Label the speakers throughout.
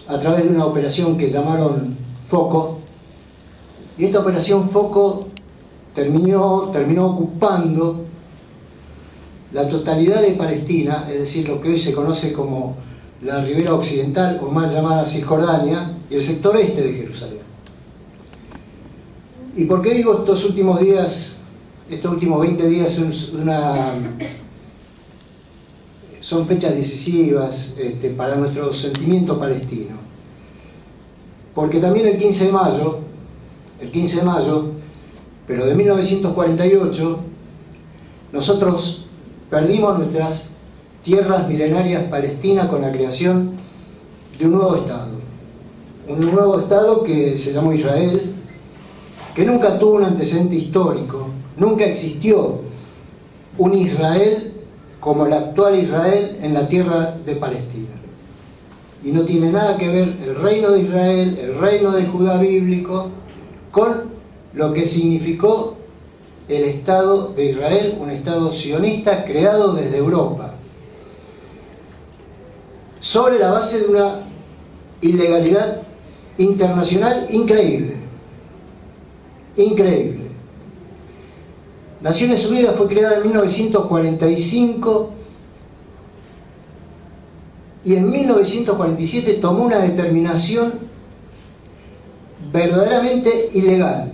Speaker 1: a través de una operación que llamaron Foco, y esta operación Foco terminó ocupando la totalidad de Palestina, es decir, lo que hoy se conoce como la ribera occidental, o mal llamada Cisjordania, y el sector este de Jerusalén. ¿Y por qué digo estos últimos días, estos últimos 20 días son fechas decisivas para nuestro sentimiento palestino? Porque también el 15 de mayo, pero de 1948, nosotros perdimos nuestras tierras milenarias palestinas con la creación de un nuevo Estado que se llamó Israel, que nunca tuvo un antecedente histórico, nunca existió un Israel como el actual Israel en la tierra de Palestina. Y no tiene nada que ver el reino de Israel, el reino de Judá bíblico, con lo que significó el Estado de Israel, un Estado sionista creado desde Europa, sobre la base de una ilegalidad internacional increíble. Naciones Unidas fue creada en 1945 y en 1947 tomó una determinación verdaderamente ilegal,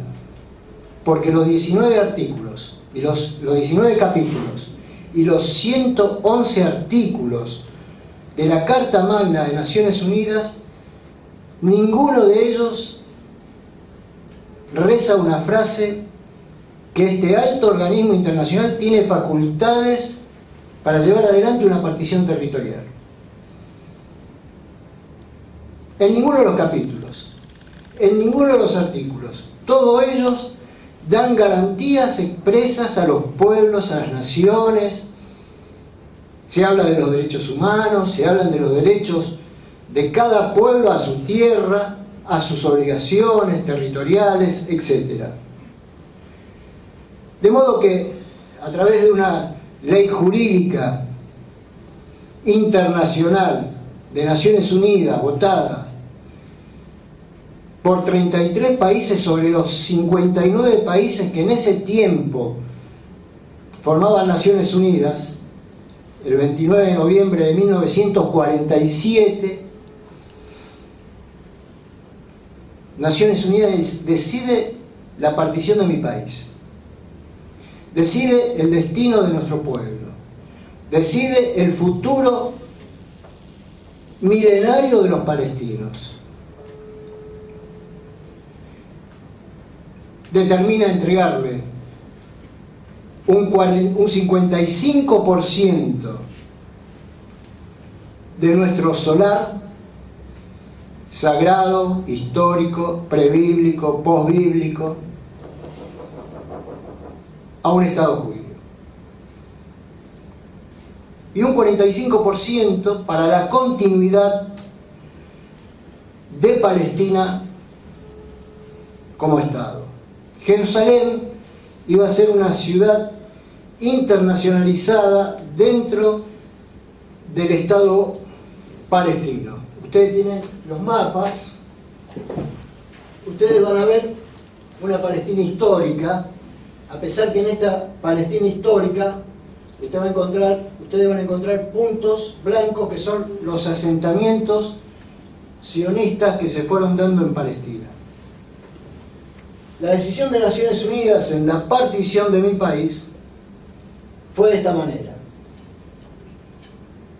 Speaker 1: porque los 19 artículos y los 19 capítulos y los 111 artículos de la Carta Magna de Naciones Unidas, ninguno de ellos reza una frase que este alto organismo internacional tiene facultades para llevar adelante una partición territorial. En ninguno de los capítulos, en ninguno de los artículos, todos ellos dan garantías expresas a los pueblos, a las naciones. Se habla de los derechos humanos, se hablan de los derechos de cada pueblo a su tierra, a sus obligaciones territoriales, etc. De modo que, a través de una ley jurídica internacional de Naciones Unidas, votada por 33 países sobre los 59 países que en ese tiempo formaban Naciones Unidas, el 29 de noviembre de 1947, Naciones Unidas decide la partición de mi país, decide el destino de nuestro pueblo, decide el futuro milenario de los palestinos, determina entregarle un 55% de nuestro solar sagrado, histórico, prebíblico, posbíblico, a un Estado judío. Y un 45% para la continuidad de Palestina como Estado. Jerusalén iba a ser una ciudad internacionalizada dentro del Estado palestino. Ustedes tienen los mapas, ustedes van a ver una Palestina histórica, a pesar que en esta Palestina histórica ustedes van a encontrar puntos blancos que son los asentamientos sionistas que se fueron dando en Palestina. La decisión de Naciones Unidas en la partición de mi país fue de esta manera.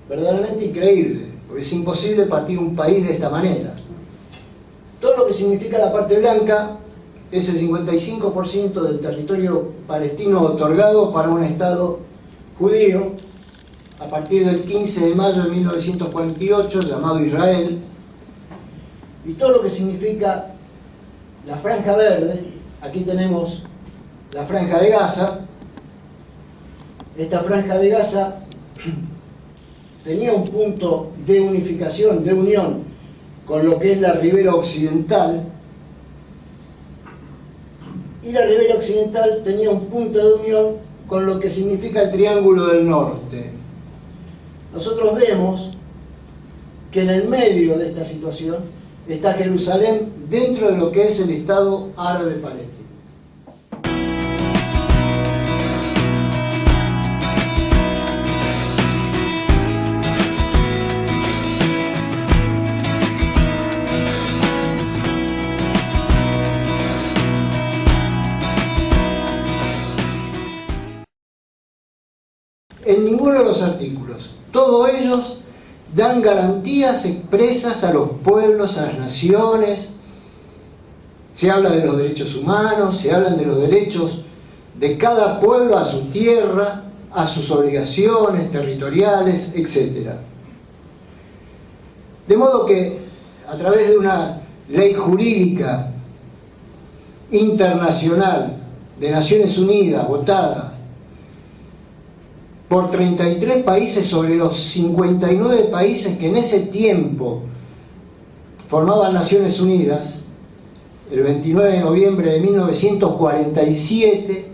Speaker 1: Verdaderamente increíble, porque es imposible partir un país de esta manera. Todo lo que significa la parte blanca es el 55% del territorio palestino otorgado para un Estado judío a partir del 15 de mayo de 1948, llamado Israel, y todo lo que significa la franja verde. Aquí tenemos la franja de Gaza. Esta franja de Gaza tenía un punto de unificación, de unión con lo que es la ribera occidental, y la ribera occidental tenía un punto de unión con lo que significa el Triángulo del Norte. Nosotros vemos que en el medio de esta situación está Jerusalén dentro de lo que es el Estado árabe palestino. En ninguno de los artículos, todos ellos dan garantías expresas a los pueblos, a las naciones. Se habla de los derechos humanos, se hablan de los derechos de cada pueblo a su tierra, a sus obligaciones territoriales, etc. De modo que, a través de una ley jurídica internacional de Naciones Unidas, votada por 33 países sobre los 59 países que en ese tiempo formaban Naciones Unidas, el 29 de noviembre de 1947,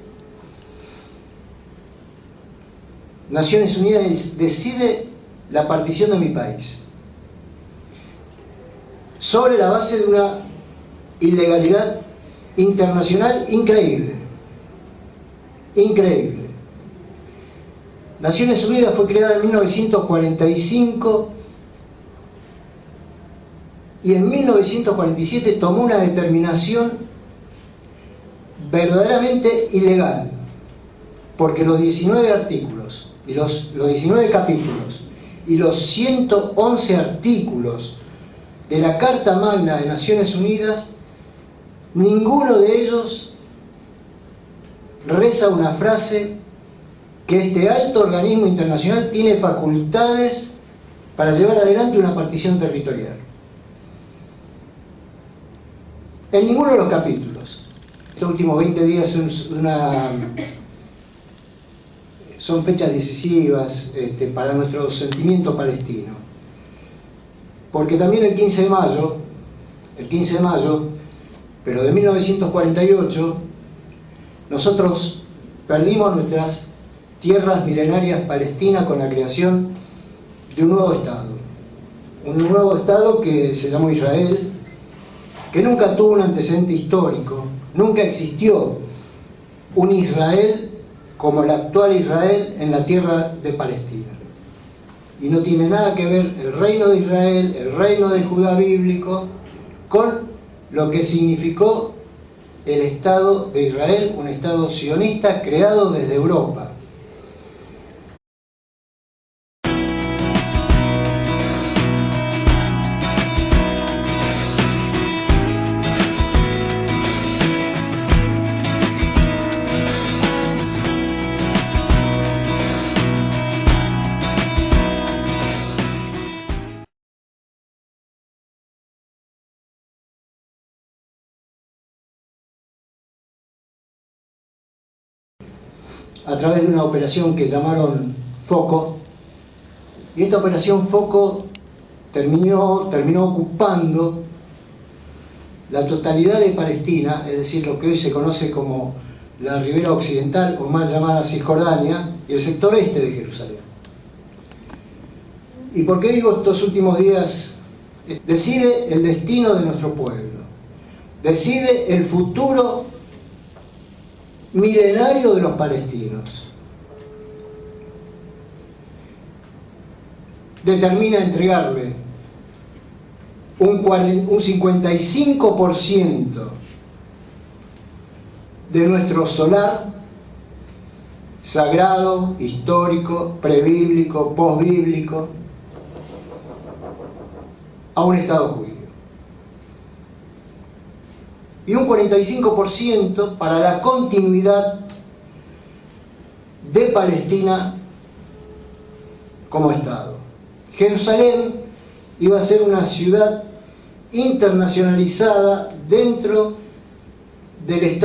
Speaker 1: Naciones Unidas decide la partición de mi país, sobre la base de una ilegalidad internacional increíble. Increíble. Naciones Unidas fue creada en 1945 y en 1947 tomó una determinación verdaderamente ilegal, porque los 19 artículos y los 19 capítulos y los 111 artículos de la Carta Magna de Naciones Unidas, ninguno de ellos reza una frase que este alto organismo internacional tiene facultades para llevar adelante una partición territorial. En ninguno de los capítulos. Estos últimos 20 días son fechas decisivas para nuestro sentimiento palestino. Porque también el 15 de mayo, pero de 1948, nosotros perdimos nuestras tierras milenarias palestinas con la creación de un nuevo Estado que se llamó Israel, que nunca tuvo un antecedente histórico, nunca existió un Israel como el actual Israel en la tierra de Palestina. Y no tiene nada que ver el reino de Israel, el reino de Judá bíblico, con lo que significó el Estado de Israel, un Estado sionista creado desde Europa. A través de una operación que llamaron Foco, y esta operación Foco terminó ocupando la totalidad de Palestina, es decir, lo que hoy se conoce como la ribera occidental, o mal llamada Cisjordania, y el sector este de Jerusalén. ¿Y por qué digo estos últimos días? Decide el destino de nuestro pueblo, decide el futuro milenario de los palestinos. Determina entregarle un 55% de nuestro solar sagrado, histórico, prebíblico, posbíblico, a un Estado judío. Y un 45% para la continuidad de Palestina como Estado. Jerusalén iba a ser una ciudad internacionalizada dentro del Estado